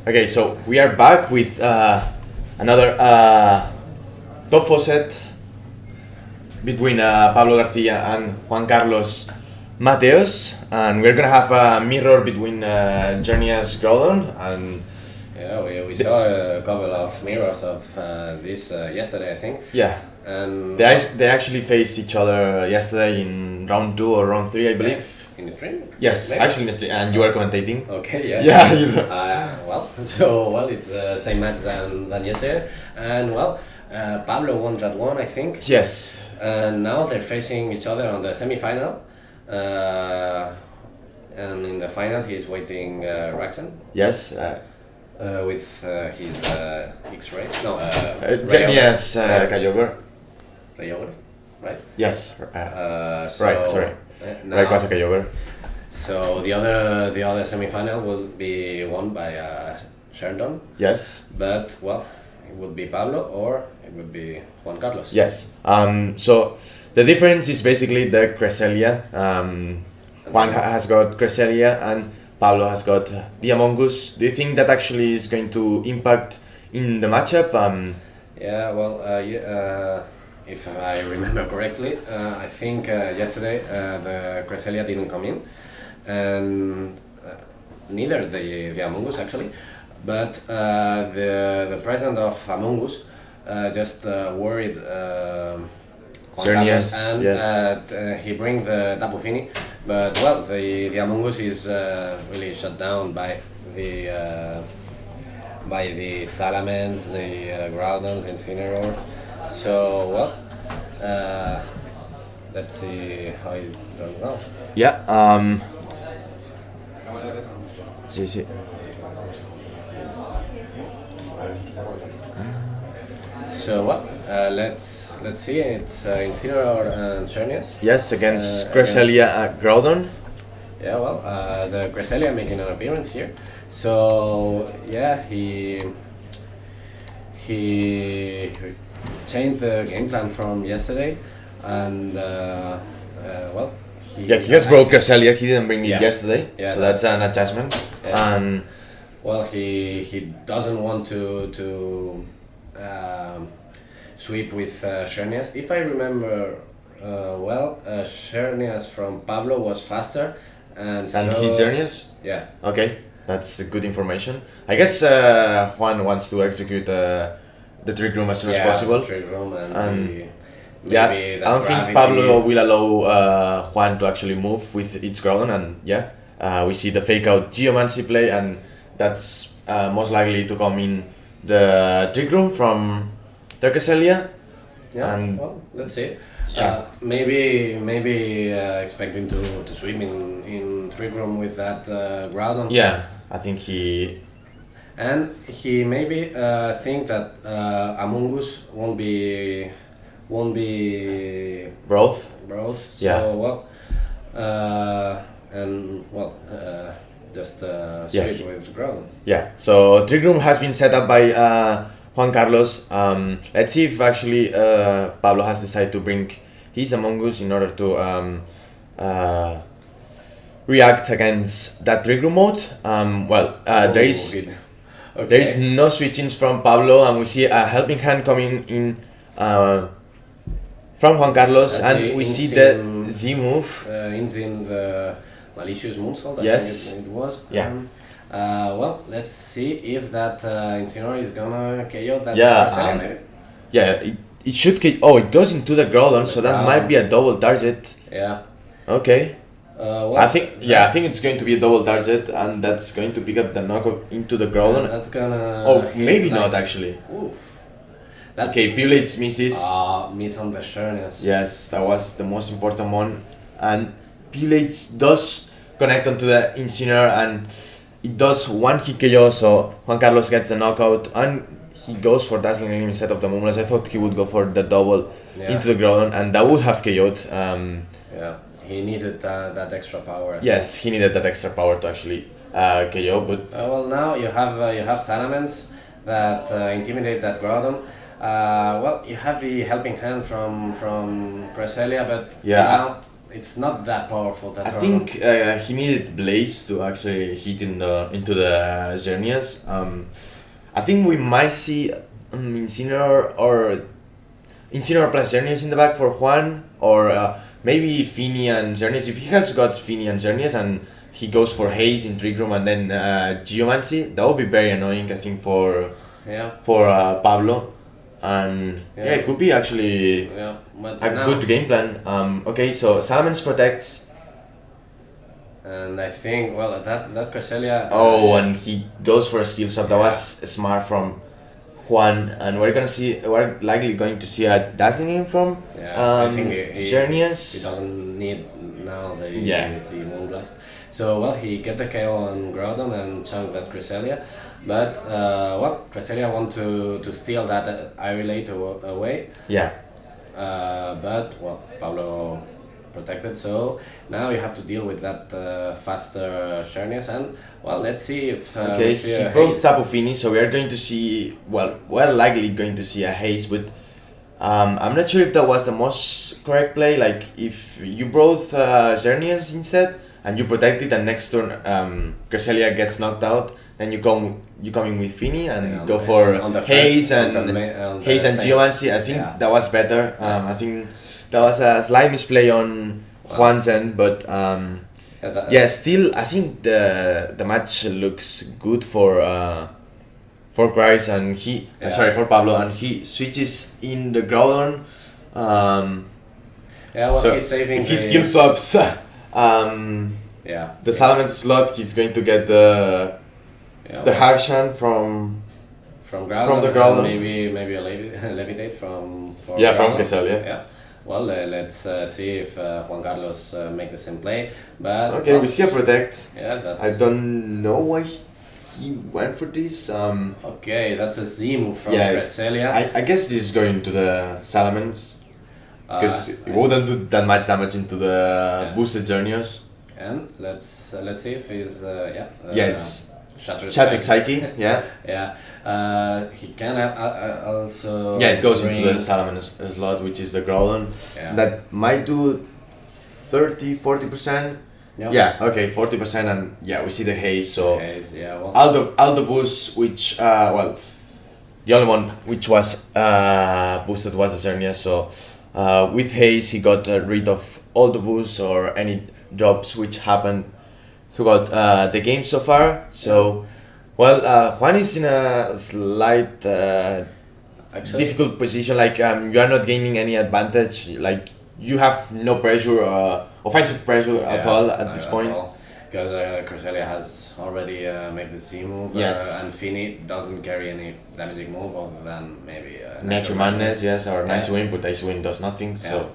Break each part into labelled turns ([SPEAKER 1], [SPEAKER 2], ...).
[SPEAKER 1] Okay, so we are back with another top 4 set between Pablo Garcia and Juan Carlos Mateos, and we're gonna have a mirror between Jernias Groudon and
[SPEAKER 2] yeah, we saw a couple of mirrors of this yesterday, I think.
[SPEAKER 1] Yeah,
[SPEAKER 2] And
[SPEAKER 1] they actually faced each other yesterday in round 2 or round 3, I believe.
[SPEAKER 2] In the stream?
[SPEAKER 1] Yes,
[SPEAKER 2] Maybe?
[SPEAKER 1] actually in the stream, and you were commentating.
[SPEAKER 2] Okay, yeah.
[SPEAKER 1] Yeah, you know.
[SPEAKER 2] It's the same match than yesterday, and Pablo won that one, I think.
[SPEAKER 1] Yes.
[SPEAKER 2] And now they're facing each other on the semi-final, and in the final he's waiting Raxen.
[SPEAKER 1] Yes.
[SPEAKER 2] With his X-ray. No,
[SPEAKER 1] Jernias Kyogre.
[SPEAKER 2] Ryogre, right?
[SPEAKER 1] Yes.
[SPEAKER 2] So,
[SPEAKER 1] right. Sorry.
[SPEAKER 2] Now,
[SPEAKER 1] Rayquaza Kyogre.
[SPEAKER 2] So the other semi-final will be won by Sheridan.
[SPEAKER 1] Yes.
[SPEAKER 2] But it would be Pablo or it would be Juan Carlos.
[SPEAKER 1] Yes. So the difference is basically the Cresselia. Juan has got Cresselia and Pablo has got the Amongus. Do you think that actually is going to impact in the matchup?
[SPEAKER 2] If I remember correctly, I think yesterday the Cresselia didn't come in, and neither the Amongus actually, but the president of Amongus just worried Juan Carlos, and
[SPEAKER 1] yes.
[SPEAKER 2] He bring the Tapu Fini, but the Amongus is really shut down by the Salamence, the Groudons, Incineroar. So let's see how it turns out.
[SPEAKER 1] Yeah. Sí.
[SPEAKER 2] So let's see. It's Incineroar and Xerneas.
[SPEAKER 1] Yes, against Cresselia Groudon.
[SPEAKER 2] Yeah, the Cresselia making an appearance here. So yeah, he changed the game plan from yesterday, and
[SPEAKER 1] he has broke Cresselia. He didn't bring it yesterday,
[SPEAKER 2] yeah,
[SPEAKER 1] so that's an adjustment.
[SPEAKER 2] Yeah.
[SPEAKER 1] And
[SPEAKER 2] he doesn't want to sweep with Xerneas. If I remember Xerneas from Pablo was faster, and
[SPEAKER 1] his Xerneas.
[SPEAKER 2] Yeah.
[SPEAKER 1] Okay, that's good information. I guess Juan wants to execute the Trick Room as soon as possible.
[SPEAKER 2] Trick Room and
[SPEAKER 1] I don't think Pablo will allow Juan to actually move with its Groudon, and we see the fake out Geomancy play, and that's most likely to come in the Trick Room from Cresselia.
[SPEAKER 2] Yeah,
[SPEAKER 1] and
[SPEAKER 2] let's see. Maybe expecting to swim in Trick Room with that Groudon.
[SPEAKER 1] Yeah, I think he.
[SPEAKER 2] And he maybe think that Amongus won't be
[SPEAKER 1] Broth.
[SPEAKER 2] So just switch with Groudon.
[SPEAKER 1] Yeah. So Trick Room has been set up by Juan Carlos. Let's see if actually Pablo has decided to bring his Amongus in order to react against that Trick Room mode. There is no switchings from Pablo, and we see a helping hand coming in from Juan Carlos, and we see the Z move.
[SPEAKER 2] In the malicious moonsault.
[SPEAKER 1] Yes.
[SPEAKER 2] I think it was.
[SPEAKER 1] Yeah.
[SPEAKER 2] Let's see if that Incineroar is gonna KO that. Maybe.
[SPEAKER 1] Yeah, it should KO. Oh, it goes into the Groudon, so that might be a double target.
[SPEAKER 2] Yeah.
[SPEAKER 1] Okay. I think it's going to be a double target, and that's going to pick up the knockout into the Groudon.
[SPEAKER 2] That's gonna.
[SPEAKER 1] Oh, maybe not actually.
[SPEAKER 2] Oof.
[SPEAKER 1] Pillates misses.
[SPEAKER 2] Miss on the Xerneas.
[SPEAKER 1] Yes, that was the most important one, and Pillates does connect onto the Incineroar, and it does one hit KO. So Juan Carlos gets the knockout, and he goes for Dazzling Gleam instead of the Moonless. I thought he would go for the double into the Groudon, and that would have KO'd.
[SPEAKER 2] He needed that extra power.
[SPEAKER 1] Yes, he needed that extra power to actually KO. But
[SPEAKER 2] now you have Salamence that intimidate that Groudon. You have the helping hand from Cresselia, but now it's not that powerful. That
[SPEAKER 1] I
[SPEAKER 2] Groudon.
[SPEAKER 1] think he needed Blaze to actually hit into the Xerneas. I think we might see Incineroar or Incineroar plus Xerneas in the back for Juan, or maybe Fini and Xerneas. If he has got Fini and Xerneas and he goes for Haze in Trick Room and then Geomancy, that would be very annoying, I think, for Pablo. And it could be actually a good game plan. Okay, so Salamence protects.
[SPEAKER 2] And I think, well, that Cresselia...
[SPEAKER 1] and he goes for a skill swap. That was smart from Juan, and we're likely going to see a dazzling from
[SPEAKER 2] I think
[SPEAKER 1] Xerneas.
[SPEAKER 2] He doesn't need now the Moonblast. So, well, he get the KO on Groudon and chunk that Cresselia. But, Cresselia want to steal that Irelate away.
[SPEAKER 1] Yeah.
[SPEAKER 2] But, Pablo protected, so now you have to deal with that faster Xerneas, and let's see if
[SPEAKER 1] he brought Tapu Fini, so we are going to see, we're likely going to see a Haze, but I'm not sure if that was the most correct play. Like, if you brought Xerneas instead and you protect it, and next turn Cresselia gets knocked out, then you come in with Fini and go for Haze and Geomancy. I think that was better. I think that was a slight misplay on Juan's end, but still I think the match looks good for Grice, and for Pablo, and he switches in the Groudon. So
[SPEAKER 2] he's saving.
[SPEAKER 1] If he skill swaps the Salamence slot, he's going to get the Harshan from the Groudon.
[SPEAKER 2] Maybe a Levitate from
[SPEAKER 1] Cresselia.
[SPEAKER 2] Yeah. Well, let's see if Juan Carlos make the same play. But
[SPEAKER 1] we see a protect.
[SPEAKER 2] Yeah,
[SPEAKER 1] I don't know why he went for this.
[SPEAKER 2] Okay, that's a Z move from Cresselia.
[SPEAKER 1] I guess this is going to the Salamence because it wouldn't do that much damage into the boosted Xerneas.
[SPEAKER 2] And let's see if he's
[SPEAKER 1] it's
[SPEAKER 2] Shattered
[SPEAKER 1] Psyche.
[SPEAKER 2] He can also.
[SPEAKER 1] It goes into the Salamence slot, which is the Groudon. That might do 30-40%.
[SPEAKER 2] Yep.
[SPEAKER 1] 40%, and we see the Haze. So
[SPEAKER 2] all
[SPEAKER 1] the boosts, which the only one which was boosted was the Xerneas. So with Haze, he got rid of all the boosts or any drops which happened throughout the game so far. So, Juan is in a slight difficult position. Like, you are not gaining any advantage. Like, you have no pressure, offensive pressure at all at this point.
[SPEAKER 2] Because Cresselia has already made the Z move, and Fini doesn't carry any damaging move other than maybe
[SPEAKER 1] Natural Madness, or Nice Wind, but Nice Wind does nothing. So,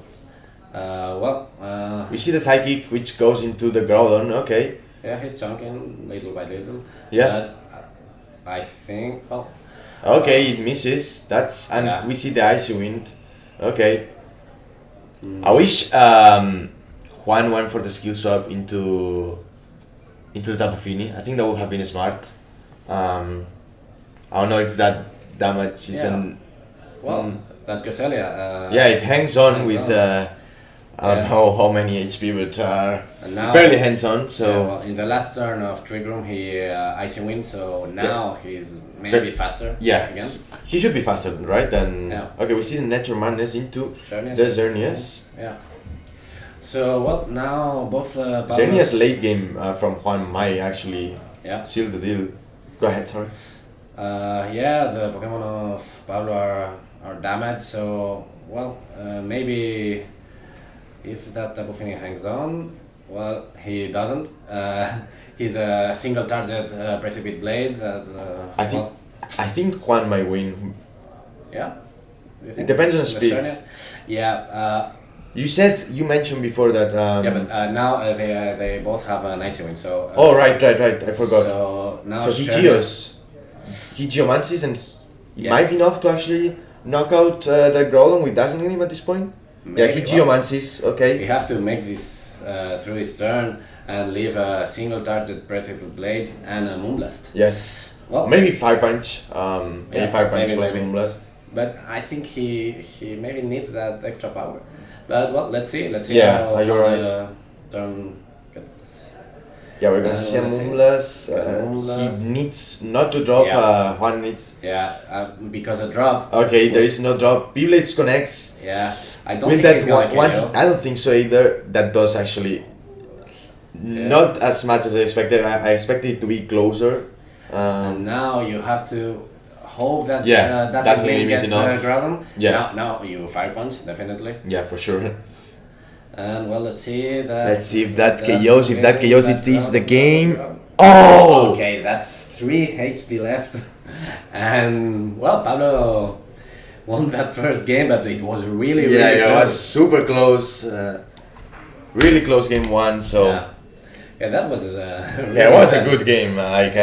[SPEAKER 1] we see the Psychic, which goes into the Groudon. Okay.
[SPEAKER 2] Yeah, he's chunking little by little.
[SPEAKER 1] Yeah.
[SPEAKER 2] But I think
[SPEAKER 1] okay, it misses. We see the Icy Wind. Okay. I wish Juan went for the skill swap into the Tapu Fini. I think that would have been smart. I don't know if that damage is
[SPEAKER 2] that Cresselia.
[SPEAKER 1] It hangs on with. I don't know how many HP, but barely hands on. So
[SPEAKER 2] in the last turn of Trick Room, he Icy Wind. So now he's maybe faster. Again.
[SPEAKER 1] He should be faster, right? Okay, we see the Natural Madness into the Xerneas.
[SPEAKER 2] Yeah. So now both
[SPEAKER 1] Xerneas late game from Juan might actually seal the deal. Go ahead, sorry.
[SPEAKER 2] The Pokemon of Pablo are damaged. So maybe. If that Tapu Fini hangs on, he doesn't. He's a single target Precipitate Blades.
[SPEAKER 1] I think Juan might win.
[SPEAKER 2] Yeah.
[SPEAKER 1] It depends on speed. You mentioned before that.
[SPEAKER 2] But now they both have an Icy Wind. So.
[SPEAKER 1] Right. I forgot.
[SPEAKER 2] So now.
[SPEAKER 1] So he Geomancies, and it might be enough to actually knock out the Groudon with Dazzling Gleam at this point. He Geomancies, okay.
[SPEAKER 2] We have to make this through his turn and leave a single target Precipitate Blades and a Moonblast.
[SPEAKER 1] Yes. Maybe Fire Punch. Maybe Fire Punch plus Moonblast.
[SPEAKER 2] But I think he maybe needs that extra power. But well, let's see.
[SPEAKER 1] Yeah,
[SPEAKER 2] how
[SPEAKER 1] you're right.
[SPEAKER 2] the turn gets.
[SPEAKER 1] Yeah, we're gonna see
[SPEAKER 2] let's see.
[SPEAKER 1] Mumlas.
[SPEAKER 2] Mumlas.
[SPEAKER 1] He needs not to drop.
[SPEAKER 2] Yeah.
[SPEAKER 1] Juan needs.
[SPEAKER 2] Yeah, because a drop.
[SPEAKER 1] Okay, there is no drop. Blades connects.
[SPEAKER 2] Yeah, I don't
[SPEAKER 1] With
[SPEAKER 2] think he's
[SPEAKER 1] that
[SPEAKER 2] gonna
[SPEAKER 1] one,
[SPEAKER 2] KO.
[SPEAKER 1] I don't think so either. That does actually not as much as I expected. I expected it to be closer.
[SPEAKER 2] And now you have to hope that
[SPEAKER 1] Yeah,
[SPEAKER 2] that's
[SPEAKER 1] that's
[SPEAKER 2] game
[SPEAKER 1] maybe
[SPEAKER 2] gets
[SPEAKER 1] enough.
[SPEAKER 2] Groudon.
[SPEAKER 1] Yeah.
[SPEAKER 2] Now you fire punch definitely.
[SPEAKER 1] Yeah, for sure.
[SPEAKER 2] And well, let's see that.
[SPEAKER 1] Let's see if that
[SPEAKER 2] that's
[SPEAKER 1] KOs. If that
[SPEAKER 2] okay,
[SPEAKER 1] KOs,
[SPEAKER 2] that
[SPEAKER 1] it is the
[SPEAKER 2] Groudon,
[SPEAKER 1] game.
[SPEAKER 2] Groudon.
[SPEAKER 1] Oh!
[SPEAKER 2] Okay, that's 3 HP left, and well, Pablo won that first game, but it was really
[SPEAKER 1] Yeah,
[SPEAKER 2] really
[SPEAKER 1] it
[SPEAKER 2] close.
[SPEAKER 1] was super close. Really close game one. So
[SPEAKER 2] Yeah, that was really
[SPEAKER 1] yeah, it was a
[SPEAKER 2] intense.
[SPEAKER 1] good game. Like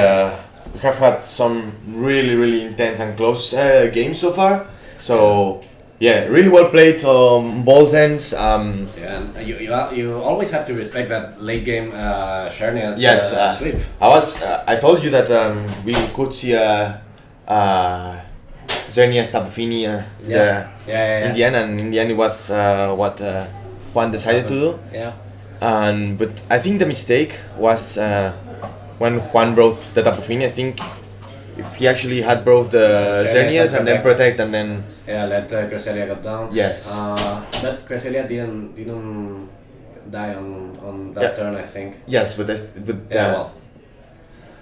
[SPEAKER 1] we have had some really intense and close games so far. So yeah, really well played on both ends.
[SPEAKER 2] Yeah, and you always have to respect that late game Shernia's
[SPEAKER 1] Yes,
[SPEAKER 2] sweep.
[SPEAKER 1] I told you that we could see Zernia's Tapu Fini in the end, and in the end it was what Juan decided to do.
[SPEAKER 2] Yeah.
[SPEAKER 1] But I think the mistake was when Juan broke the Tapu Fini. I think if he actually had broke the Xerneas and then protect and then
[SPEAKER 2] let Cresselia go down.
[SPEAKER 1] Yes.
[SPEAKER 2] But Cresselia didn't die on that turn, I think.
[SPEAKER 1] Yes, but
[SPEAKER 2] Well,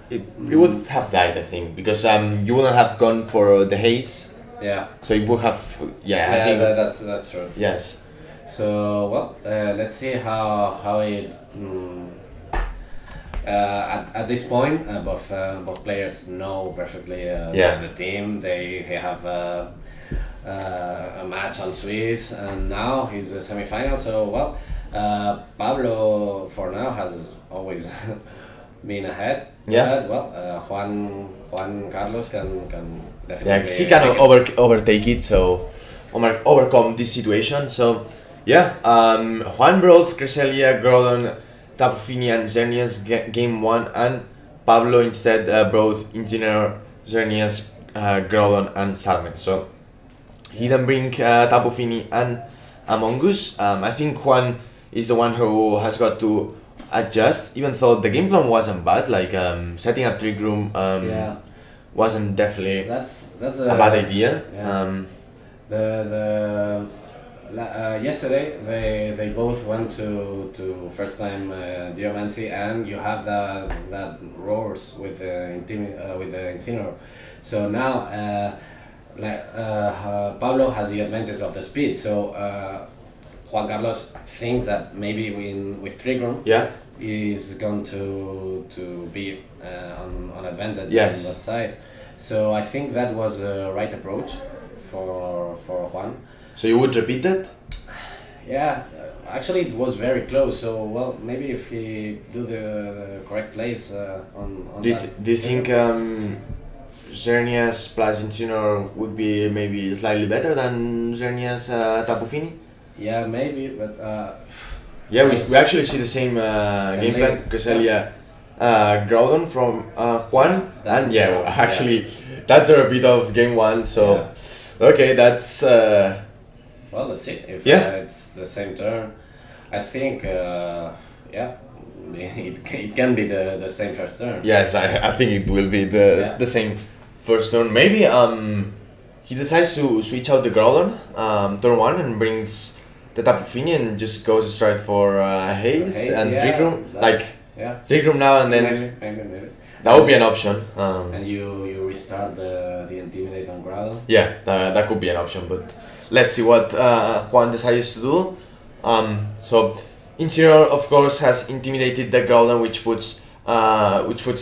[SPEAKER 1] it would have died, I think, because you wouldn't have gone for the haze.
[SPEAKER 2] yeah.
[SPEAKER 1] So it would have I think
[SPEAKER 2] That's true.
[SPEAKER 1] yes.
[SPEAKER 2] So well, let's see how it. At this point, both players know perfectly the team. They have a match on Swiss, and now he's a semi-final. So well, Pablo for now has always been ahead.
[SPEAKER 1] Yeah.
[SPEAKER 2] But, well, Juan Carlos can
[SPEAKER 1] Yeah,
[SPEAKER 2] definitely.
[SPEAKER 1] he can
[SPEAKER 2] take it.
[SPEAKER 1] overtake it, so overcome this situation. So yeah, Juan brought Cresselia, Groudon, Tapu Fini and Xerneas game 1, and Pablo instead brought Engineer, Xerneas, Groudon and Salmon. So he didn't bring Tapu Fini and Among Us. I think Juan is the one who has got to adjust, even though the game plan wasn't bad. Like setting up Trick Room wasn't definitely
[SPEAKER 2] That's
[SPEAKER 1] a bad idea.
[SPEAKER 2] Yeah. Yesterday they both went to first time Geomancy, and you have that roars with the Incineroar. So now Pablo has the advantage of the speed. So Juan Carlos thinks that maybe with Trick Room is going to be on advantage on that side. So I think that was the right approach for Juan.
[SPEAKER 1] So you would repeat that?
[SPEAKER 2] Yeah, actually it was very close. So well, maybe if he do the correct plays on
[SPEAKER 1] Do you think Xerneas plus Incineroar would be maybe slightly better than Xerneas Tapu Fini?
[SPEAKER 2] Yeah, maybe, but
[SPEAKER 1] yeah, we actually see the same game plan. Cresselia, Groudon from Juan, and actually that's a repeat of game 1. So okay, that's.
[SPEAKER 2] Well, let's see if it's the same turn. I think it can be the same first turn.
[SPEAKER 1] Yes, I think it will be the same first turn. Maybe he decides to switch out the Groudon turn 1 and brings the Tapu Fini and just goes straight for Haze and Trick Room. Trick Room now and then.
[SPEAKER 2] Maybe.
[SPEAKER 1] That would be an option.
[SPEAKER 2] And you restart the Intimidate on Groudon.
[SPEAKER 1] Yeah, that could be an option, but let's see what Juan decides to do. So Incineroar, of course, has intimidated the Groudon, which puts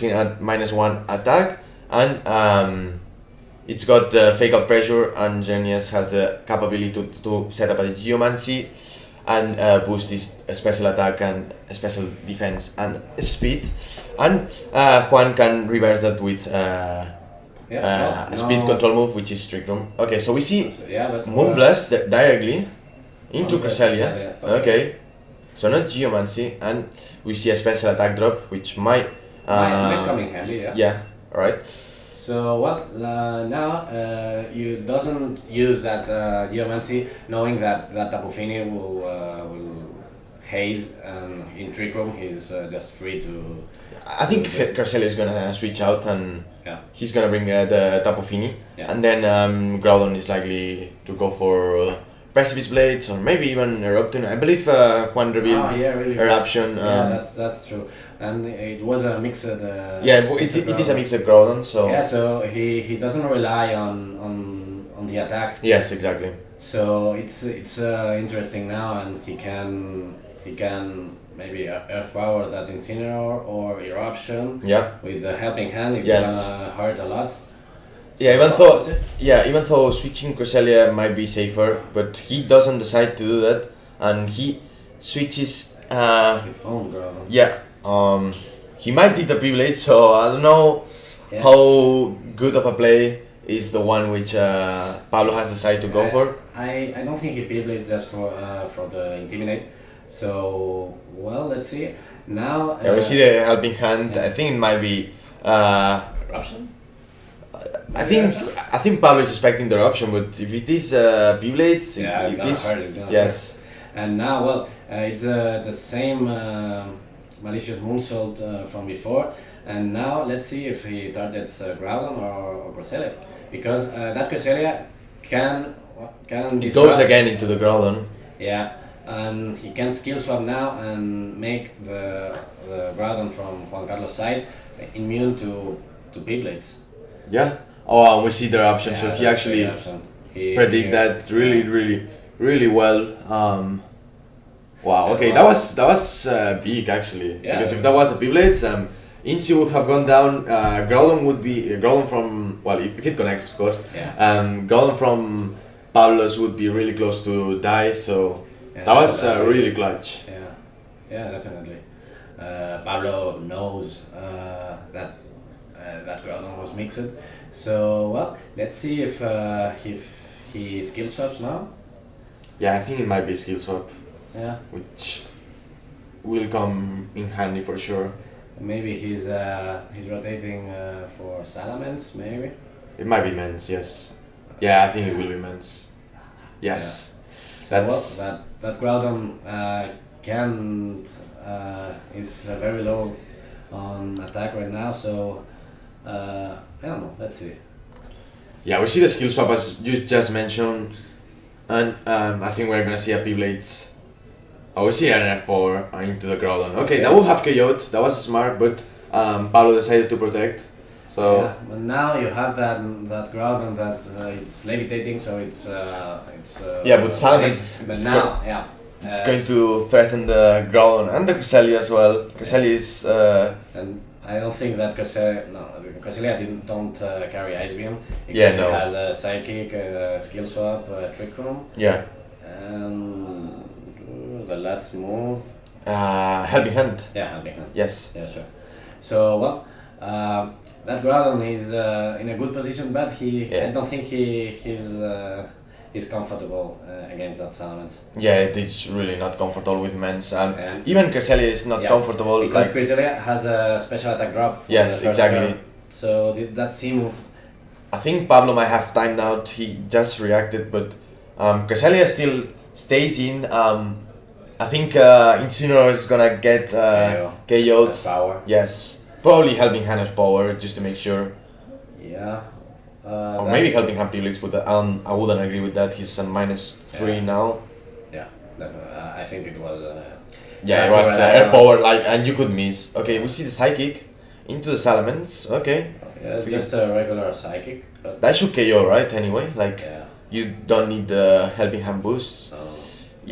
[SPEAKER 1] in at -1 attack, and it's got the Fake Out Pressure, and Xerneas has the capability to set up a Geomancy and boost his special attack and special defense and speed, and Juan can reverse that with a speed control move, which is Trick Room. Okay, so we see Moonblast directly into Cresselia. Okay, so not Geomancy, and we see a special attack drop, which might
[SPEAKER 2] come in handy.
[SPEAKER 1] Yeah. All right.
[SPEAKER 2] So well, now you doesn't use that geomancy, knowing that Tapu Fini will haze, and in trick room he's just free to.
[SPEAKER 1] I think Cresselia is gonna switch out and
[SPEAKER 2] Yeah.
[SPEAKER 1] he's gonna bring the Tapu Fini,
[SPEAKER 2] Yeah.
[SPEAKER 1] and then Groudon is likely to go for Precipice Blades or maybe even Eruption. I believe Juan revealed
[SPEAKER 2] really.
[SPEAKER 1] Eruption.
[SPEAKER 2] Yeah, that's true, and it was a mixed.
[SPEAKER 1] Yeah, it is a
[SPEAKER 2] Groudon.
[SPEAKER 1] mixed Groudon, so
[SPEAKER 2] Yeah, so he doesn't rely on the attack.
[SPEAKER 1] yes, exactly.
[SPEAKER 2] So it's interesting now, and he can maybe earth power that Incineroar or Eruption
[SPEAKER 1] Yeah.
[SPEAKER 2] with the helping hand. It's
[SPEAKER 1] Yes.
[SPEAKER 2] gonna hurt a lot.
[SPEAKER 1] Yeah, even
[SPEAKER 2] So,
[SPEAKER 1] though
[SPEAKER 2] that's it.
[SPEAKER 1] even though switching Cresselia might be safer, but he doesn't decide to do that, and he switches.
[SPEAKER 2] With own Groudon.
[SPEAKER 1] Yeah, he might need the Beyblade, so I don't know
[SPEAKER 2] Yeah.
[SPEAKER 1] how good of a play is the one which Pablo has decided to go for.
[SPEAKER 2] I don't think he Beyblades just for the intimidate. So well, let's see. Now
[SPEAKER 1] Yeah, we see the helping hand.
[SPEAKER 2] yeah.
[SPEAKER 1] I think it might be.
[SPEAKER 2] Eruption.
[SPEAKER 1] I think Pablo is expecting the option, but if it is Beyblades,
[SPEAKER 2] Yeah, it's
[SPEAKER 1] it
[SPEAKER 2] gonna
[SPEAKER 1] is.
[SPEAKER 2] hurt. It's gonna
[SPEAKER 1] Yes.
[SPEAKER 2] And now, well, it's the same malicious moonsault from before, and now let's see if he targets Groudon or Cresselia, because that Cresselia can
[SPEAKER 1] It
[SPEAKER 2] disrupt.
[SPEAKER 1] goes again into the Groudon.
[SPEAKER 2] Yeah, and he can skill swap now and make the Groudon from Juan Carlos' side immune to Beyblades.
[SPEAKER 1] Yeah. Oh, we see the option. So
[SPEAKER 2] Yeah,
[SPEAKER 1] he
[SPEAKER 2] that's
[SPEAKER 1] actually
[SPEAKER 2] the option. He
[SPEAKER 1] predict that really well. Wow. Okay, that was big actually.
[SPEAKER 2] Yeah.
[SPEAKER 1] Because if that was a Beyblades, Inci would have gone down. Groudon would be Groudon from if it connects, of course.
[SPEAKER 2] Yeah.
[SPEAKER 1] Groudon from Pablo's would be really close to die. So
[SPEAKER 2] Yeah,
[SPEAKER 1] that was
[SPEAKER 2] that's
[SPEAKER 1] really clutch.
[SPEAKER 2] Yeah, definitely. Pablo knows that Groudon was mixed. So well, let's see if he skill swaps now.
[SPEAKER 1] Yeah, I think it might be skill swap,
[SPEAKER 2] Yeah,
[SPEAKER 1] which will come in handy for sure.
[SPEAKER 2] maybe he's rotating for Salamence, maybe.
[SPEAKER 1] It might be men's, yes. Yeah, I think it will be men's. Yes.
[SPEAKER 2] So
[SPEAKER 1] That's
[SPEAKER 2] well, that Groudon can is very low on attack right now. So I don't know. Let's see.
[SPEAKER 1] yeah, we see the skill swap as you just mentioned, and I think we're gonna see a P-Blades. Oh, we see an F power into the Groudon. Okay, that would have KO'd. That was smart, but Pablo decided to protect. So
[SPEAKER 2] Yeah, but now you have that Groudon that it's levitating, so it's
[SPEAKER 1] yeah, but Salamence
[SPEAKER 2] but
[SPEAKER 1] is
[SPEAKER 2] now yeah,
[SPEAKER 1] it's going to threaten the Groudon and the Cresselia as well. Cresselia is
[SPEAKER 2] and I don't think that Cresselia don't carry Ice Beam because
[SPEAKER 1] Yeah,
[SPEAKER 2] he
[SPEAKER 1] no.
[SPEAKER 2] has a Psychic, Skill Swap, Trick Room,
[SPEAKER 1] yeah,
[SPEAKER 2] and the last move.
[SPEAKER 1] helping hand.
[SPEAKER 2] Yeah, helping hand.
[SPEAKER 1] Yes.
[SPEAKER 2] Yeah, sure. So well, that Groudon is in a good position, but
[SPEAKER 1] Yeah.
[SPEAKER 2] I don't think he's comfortable against that Salamence.
[SPEAKER 1] Yeah, it is really not comfortable with men's, and
[SPEAKER 2] And-
[SPEAKER 1] even Cresselia is not
[SPEAKER 2] Yeah,
[SPEAKER 1] comfortable.
[SPEAKER 2] Because
[SPEAKER 1] Like,
[SPEAKER 2] Cresselia has a special attack drop. For
[SPEAKER 1] Yes,
[SPEAKER 2] the first
[SPEAKER 1] exactly.
[SPEAKER 2] turn. So that C move.
[SPEAKER 1] I think Pablo might have timed out. He just reacted, but Cresselia still stays in. I think Incineroar is gonna get KO'd.
[SPEAKER 2] Has power.
[SPEAKER 1] Yes, probably helping hand has power just to make sure,
[SPEAKER 2] Yeah.
[SPEAKER 1] or
[SPEAKER 2] That-
[SPEAKER 1] maybe helping hand P-Blades, but I wouldn't agree with that. He's on -3
[SPEAKER 2] Yeah.
[SPEAKER 1] now.
[SPEAKER 2] Yeah, definitely. I think it was.
[SPEAKER 1] Yeah, it
[SPEAKER 2] to
[SPEAKER 1] was
[SPEAKER 2] rely
[SPEAKER 1] air
[SPEAKER 2] on-
[SPEAKER 1] power, like, and you could miss. Okay, we see the psychic into the Salamence. Okay,
[SPEAKER 2] Yeah, it's just a regular Psychic, but
[SPEAKER 1] that should KO, right? Anyway, like
[SPEAKER 2] yeah.
[SPEAKER 1] you don't need the helping hand boost.
[SPEAKER 2] So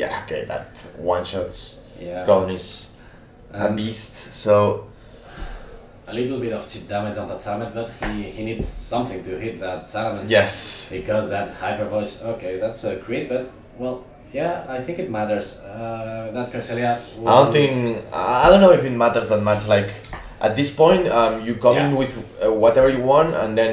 [SPEAKER 1] Yeah, okay, that one shots.
[SPEAKER 2] yeah.
[SPEAKER 1] Groudon is a
[SPEAKER 2] And
[SPEAKER 1] beast, so
[SPEAKER 2] a little bit of chip damage on that Salamence, but he needs something to hit that Salamence.
[SPEAKER 1] yes.
[SPEAKER 2] Because that Hyper Voice, okay, that's a crit, but well, yeah, I think it matters. That Cresselia.
[SPEAKER 1] I don't know if it matters that much. Like at this point, you come in
[SPEAKER 2] Yeah.
[SPEAKER 1] with whatever you want, and then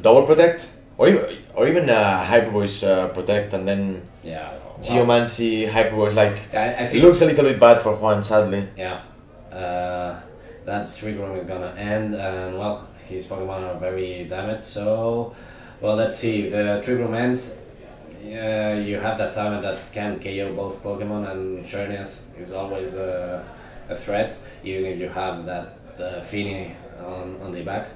[SPEAKER 1] double protect, or even hyper voice protect, and then
[SPEAKER 2] Yeah.
[SPEAKER 1] geomancy hyper voice. Like
[SPEAKER 2] Yeah, I
[SPEAKER 1] it
[SPEAKER 2] think.
[SPEAKER 1] looks a little bit bad for Juan, sadly.
[SPEAKER 2] Yeah. that Trick Room is gonna end, and well, his Pokemon are very damaged. So, well, let's see if the Trick Room ends. You have that Salmon that can KO both Pokemon, and Xerneas is always a threat, even if you have that Fini on the back.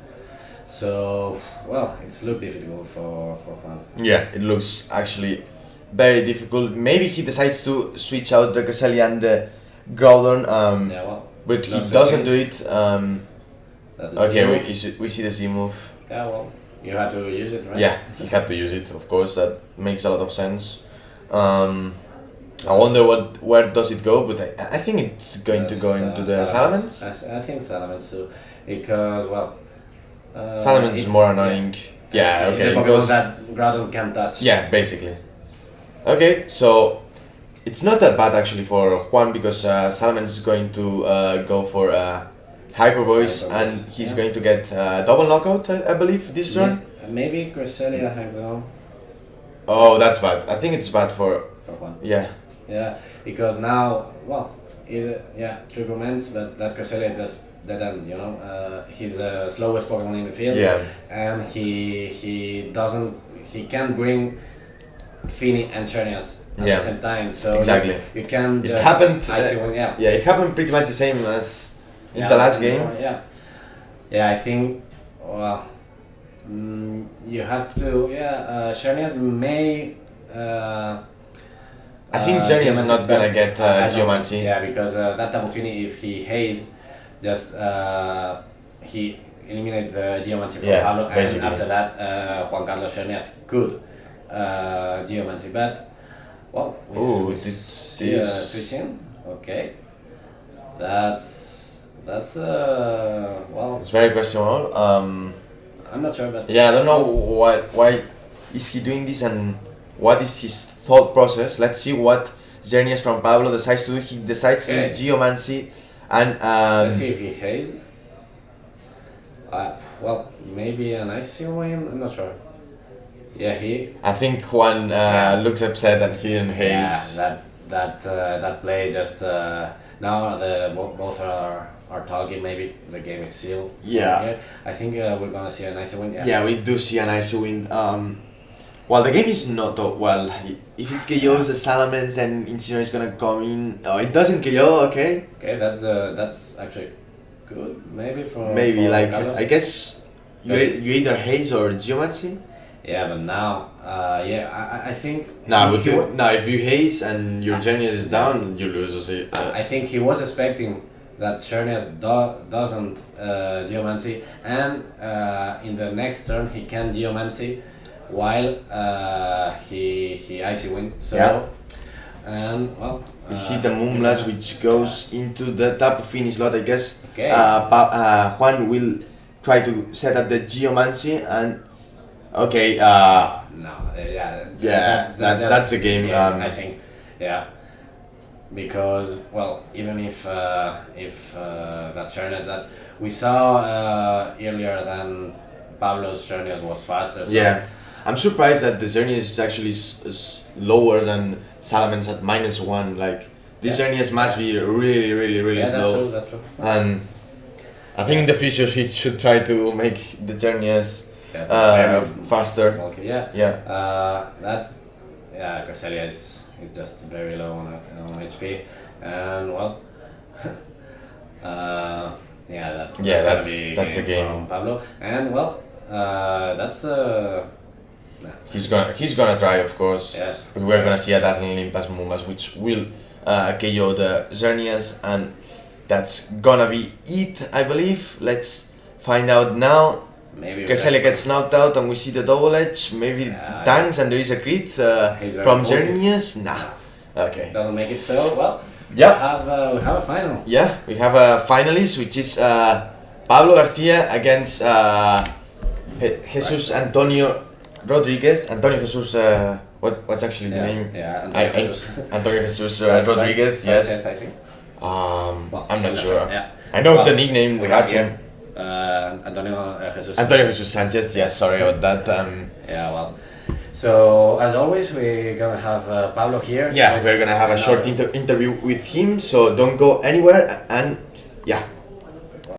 [SPEAKER 2] So, well, it's looked difficult for Juan.
[SPEAKER 1] Yeah, it looks actually very difficult. Maybe he decides to switch out the Cresselia and the Groudon,
[SPEAKER 2] Yeah, well,
[SPEAKER 1] but he
[SPEAKER 2] no
[SPEAKER 1] doesn't
[SPEAKER 2] switches.
[SPEAKER 1] do it.
[SPEAKER 2] That's a
[SPEAKER 1] Okay,
[SPEAKER 2] Z-move.
[SPEAKER 1] we see the Z move.
[SPEAKER 2] Yeah, well, you had to use it, right?
[SPEAKER 1] Yeah, he had to use it, of course, that makes a lot of sense. I wonder where does it go, but I think it's going to go into the Salamence.
[SPEAKER 2] I think Salamence too, because, well...
[SPEAKER 1] Salamence is
[SPEAKER 2] it's-
[SPEAKER 1] more annoying. Yeah,
[SPEAKER 2] it's
[SPEAKER 1] okay,
[SPEAKER 2] a Pokemon
[SPEAKER 1] because...
[SPEAKER 2] that Groudon can touch.
[SPEAKER 1] Yeah, basically. Okay, so it's not that bad actually for Juan because Salamence is going to go for Hyper Voice
[SPEAKER 2] Hyper
[SPEAKER 1] and
[SPEAKER 2] Voice,
[SPEAKER 1] he's
[SPEAKER 2] yeah.
[SPEAKER 1] going to get double knockout, I believe, this run.
[SPEAKER 2] Maybe Cresselia hangs on
[SPEAKER 1] Oh, that's bad. I think it's bad for...
[SPEAKER 2] Juan.
[SPEAKER 1] Yeah.
[SPEAKER 2] Yeah, because now, well, Trick Room ends, but that Cresselia just dead end, you know. He's the slowest Pokemon in the field,
[SPEAKER 1] Yeah.
[SPEAKER 2] and he can't bring Fini and Xerneas at
[SPEAKER 1] Yeah.
[SPEAKER 2] the same time, so
[SPEAKER 1] Exactly.
[SPEAKER 2] you can
[SPEAKER 1] It
[SPEAKER 2] just
[SPEAKER 1] happened...
[SPEAKER 2] icy one, yeah.
[SPEAKER 1] Yeah, it happened pretty much the same as in
[SPEAKER 2] Yeah,
[SPEAKER 1] the last
[SPEAKER 2] before,
[SPEAKER 1] game.
[SPEAKER 2] yeah, I think, well, you have to, Xerneas may.
[SPEAKER 1] I think Xerneas is
[SPEAKER 2] Geomancy,
[SPEAKER 1] not gonna
[SPEAKER 2] but
[SPEAKER 1] get
[SPEAKER 2] I don't think-
[SPEAKER 1] Geomancy.
[SPEAKER 2] Yeah, because that Tapu Fini, if he haze, just he eliminate the Geomancy from
[SPEAKER 1] Yeah,
[SPEAKER 2] Pablo, and
[SPEAKER 1] basically.
[SPEAKER 2] after that, Juan Carlos Xerneas could Geomancy, but well,
[SPEAKER 1] Ooh,
[SPEAKER 2] we
[SPEAKER 1] this
[SPEAKER 2] see
[SPEAKER 1] is-
[SPEAKER 2] switch in. Okay, that's well,
[SPEAKER 1] It's very questionable.
[SPEAKER 2] I'm not sure, but
[SPEAKER 1] Yeah, I don't know why is he doing this and what is his thought process. Let's see what Xerneas from Pablo decides to do. He decides
[SPEAKER 2] Okay.
[SPEAKER 1] to do Geomancy and
[SPEAKER 2] let's see if he haze. Well, maybe an icy win. I'm not sure. Yeah,
[SPEAKER 1] I think Juan looks upset and he didn't haze.
[SPEAKER 2] Yeah, that play just now both are talking. Maybe the game is sealed.
[SPEAKER 1] Yeah.
[SPEAKER 2] I think we're gonna see a nice win. Yeah.
[SPEAKER 1] Yeah, we do see an icy win. Well, the game is not well. If it KOs the Salamence, then Incineroar is gonna come in. Oh, it doesn't KO. Okay.
[SPEAKER 2] Okay, that's actually good. Maybe for
[SPEAKER 1] Maybe
[SPEAKER 2] for
[SPEAKER 1] like
[SPEAKER 2] Carlos.
[SPEAKER 1] I guess you either haze or Geomancy.
[SPEAKER 2] Yeah, but now, I think.
[SPEAKER 1] Nah, but
[SPEAKER 2] he wa-
[SPEAKER 1] if you haze and your Xerneas is down, you lose. So,
[SPEAKER 2] I think he was expecting that Xerneas doesn't Geomancy, and in the next turn he can Geomancy, while he icy win. So,
[SPEAKER 1] Yeah.
[SPEAKER 2] and well,
[SPEAKER 1] we see the Moonblast which goes into the Tapu Fini slot. I guess
[SPEAKER 2] Okay.
[SPEAKER 1] Juan will try to set up the Geomancy and okay.
[SPEAKER 2] No, yeah,
[SPEAKER 1] that's the game,
[SPEAKER 2] I think, yeah, because well, even if that Xerneas that we saw earlier than Pablo's Xerneas was faster. So
[SPEAKER 1] Yeah, I'm surprised that the Xerneas is actually is lower than Salamence at -1. Like this
[SPEAKER 2] Yeah.
[SPEAKER 1] Xerneas must be really
[SPEAKER 2] yeah, that's
[SPEAKER 1] slow.
[SPEAKER 2] true. That's true.
[SPEAKER 1] And I think in the future he should try to make the Xerneas
[SPEAKER 2] Yeah,
[SPEAKER 1] faster.
[SPEAKER 2] okay, yeah.
[SPEAKER 1] Yeah.
[SPEAKER 2] Cresselia is just very low on HP, and well, that's gonna be
[SPEAKER 1] that's a game.
[SPEAKER 2] from Pablo, and well, that's
[SPEAKER 1] He's gonna try, of course.
[SPEAKER 2] yes.
[SPEAKER 1] But we're gonna see a Dazzling Limpus Moonblast which will KO the Xerneas, and that's gonna be it, I believe. Let's find out now.
[SPEAKER 2] Maybe
[SPEAKER 1] Cresselia gets knocked out and we see the double edge. Maybe
[SPEAKER 2] Yeah,
[SPEAKER 1] tanks and there is a crit
[SPEAKER 2] He's very
[SPEAKER 1] from
[SPEAKER 2] bulky.
[SPEAKER 1] Xerneas. Nah. Okay.
[SPEAKER 2] doesn't make it so well.
[SPEAKER 1] Yeah.
[SPEAKER 2] We have a final.
[SPEAKER 1] Yeah, we have a finalist which is Pablo Garcia against Jesus Antonio Rodriguez. Antonio Jesus, what's actually the name?
[SPEAKER 2] Yeah,
[SPEAKER 1] I-
[SPEAKER 2] Antonio Jesus.
[SPEAKER 1] Antonio Jesus
[SPEAKER 2] Sanchez,
[SPEAKER 1] Rodriguez,
[SPEAKER 2] Sanchez,
[SPEAKER 1] yes.
[SPEAKER 2] I think.
[SPEAKER 1] Well, I'm not sure.
[SPEAKER 2] Yeah.
[SPEAKER 1] I know
[SPEAKER 2] Well,
[SPEAKER 1] the nickname
[SPEAKER 2] we have
[SPEAKER 1] Rachi.
[SPEAKER 2] here, Antonio Jesus.
[SPEAKER 1] Antonio Jesus Sanchez, yes, sorry about that.
[SPEAKER 2] Yeah, well. So as always, we're gonna have Pablo here.
[SPEAKER 1] Yeah,
[SPEAKER 2] with
[SPEAKER 1] we're gonna have a short
[SPEAKER 2] another-
[SPEAKER 1] interview with him, so don't go anywhere. And yeah,